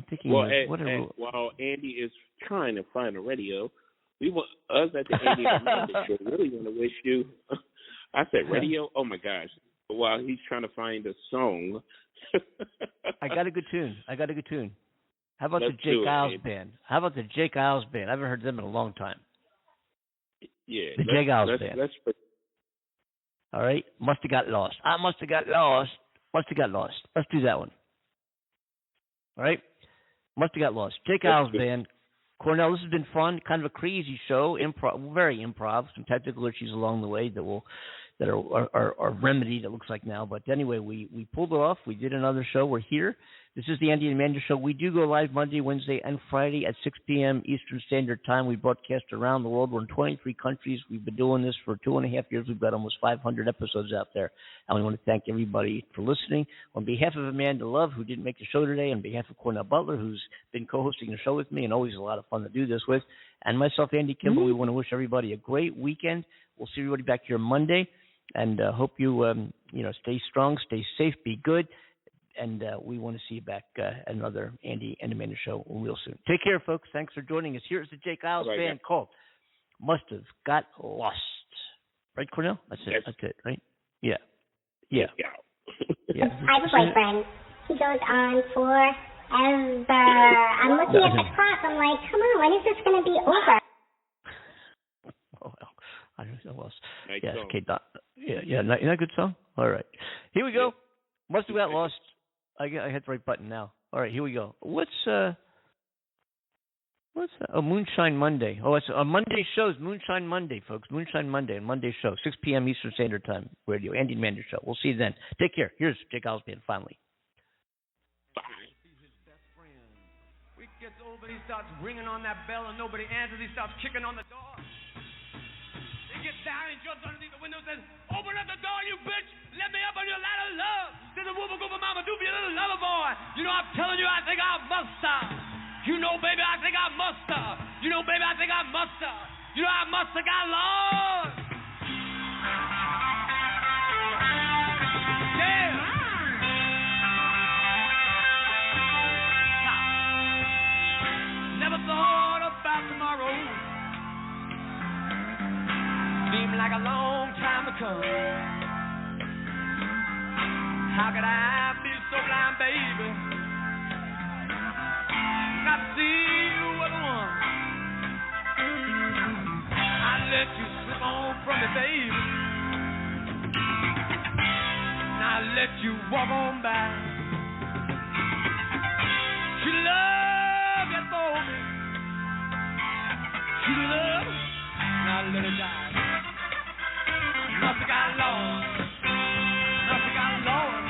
thinking, while Andy is trying to find a radio, we want us at the Andy and Amanda show really want to wish you. I said radio. Oh my gosh! While he's trying to find a song, I got a good tune. How about the Jake Isles Band? I haven't heard them in a long time. Yeah, the Jake Isles Band. All right, must have got lost. Let's do that one. All right, must have got lost. Jake Isles Band. Cornell, this has been fun. Kind of a crazy show. Very improv. Some technical issues along the way that are remedied, it looks like now. But anyway, we pulled it off. We did another show. We're here. This is the Andy and Amanda Show. We do go live Monday, Wednesday, and Friday at 6 p.m. Eastern Standard Time. We broadcast around the world. We're in 23 countries. We've been doing this for 2.5 years. We've got almost 500 episodes out there. And we want to thank everybody for listening. On behalf of Amanda Love, who didn't make the show today, on behalf of Cornell Butler, who's been co-hosting the show with me and always a lot of fun to do this with, and myself, Andy Kimball, we want to wish everybody a great weekend. We'll see everybody back here Monday. And hope you, stay strong, stay safe, be good. And we want to see you back at another Andy and Amanda show real soon. Take care, folks. Thanks for joining us. Here's the Jake Isles Band called Must Have Got Lost. Right, Cornell? That's it. That's it, right? Yeah. I have a boyfriend. He goes on forever. I'm looking at the clock. I'm like, come on, when is this going to be over? Oh, well. I don't know what else. Yes, okay, isn't that a good song? All right. Here we go. Must have got lost. I hit the right button now. All right, here we go. What's Moonshine Monday? Oh, it's on Monday shows. Moonshine Monday, folks. Moonshine Monday and Monday show, 6 p.m. Eastern Standard Time, radio. Andy and Amanda Show. We'll see you then. Take care. Here's Jake Isles Band finally. Bye. Week gets over, he starts ringing on that bell and nobody answers. He starts kicking on the door. He gets down and jumps underneath the window and says, open up the door, you bitch! Let me up on your ladder of love! There's a whoop gooba mama do be a little lover boy! You know, I'm telling you, I think I must stop! You know, baby, I think I must stop! You know, baby, I think I must stop! You know, I must have got lost! Yeah! Never thought about tomorrow. Seemed like a long time to come. How could I be so blind, baby? Not see you were the one. I let you slip on from me, baby. And I let you walk on by. She loved you for me. She loved, and I let her die. Must have got lost. Must have got lost.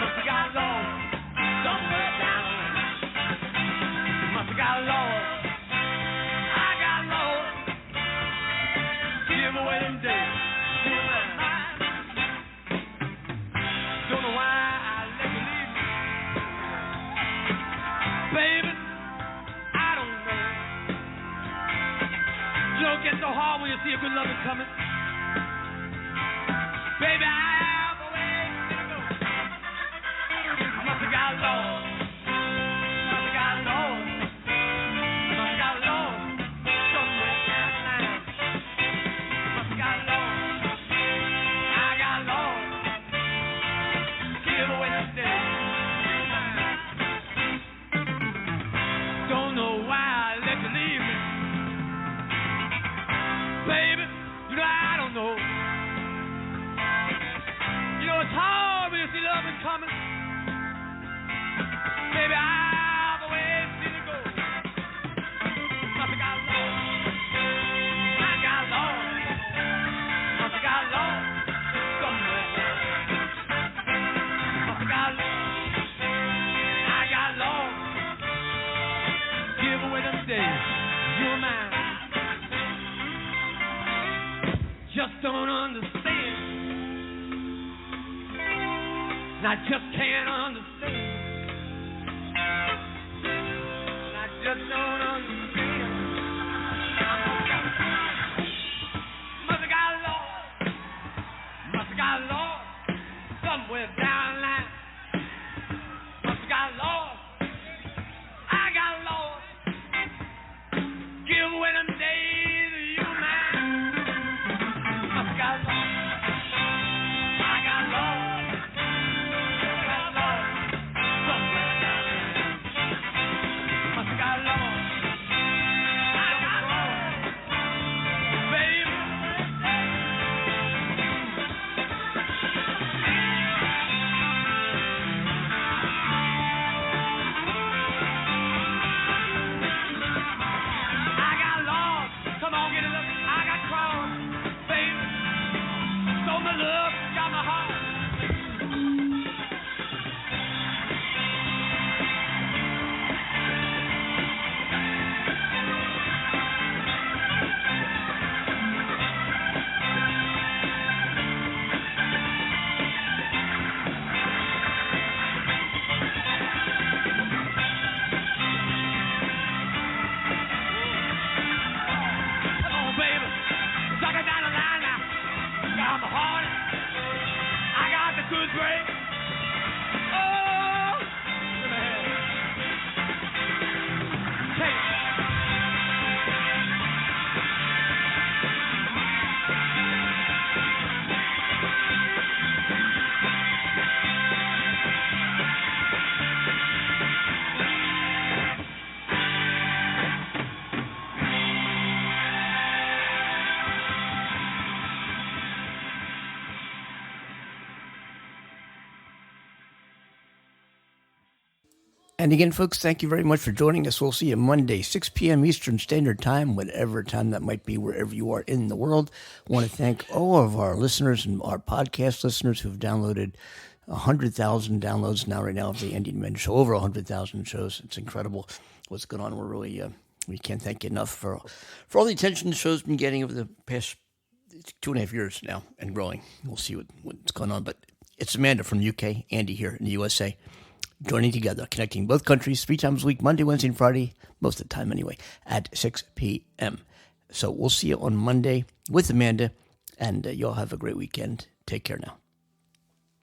Must have got lost. Somewhere down. Must have got lost. I got lost. Give away them days. Don't know why I let you leave me. Baby, I don't know. You know, it gets so hard when you see a good loving coming. Baby, I coming. Baby, I've always seen it go. Must have got lost. I got lost. Must have got lost somewhere. Must have got lost. I got lost. Give away them days. You're mine. Just don't understand. And I just can't understand. And I just don't understand. Must have got lost. Must have got lost somewhere down the line. Must have got lost. I got lost. Give away them days you mine. Must have got lost. I got lost. And again, folks, thank you very much for joining us. We'll see you Monday, 6 p.m. Eastern Standard Time, whatever time that might be, wherever you are in the world. I want to thank all of our listeners and our podcast listeners who've downloaded 100,000 downloads right now of the Andy and Amanda Show, over 100,000 shows. It's incredible what's going on. We're really, we can't thank you enough for all the attention the show's been getting over the past 2.5 years now and growing. We'll see what's going on. But it's Amanda from the UK, Andy here in the USA. Joining together, connecting both countries 3 times a week, Monday, Wednesday, and Friday, most of the time anyway, at 6 p.m. So we'll see you on Monday with Amanda, and y'all have a great weekend. Take care now.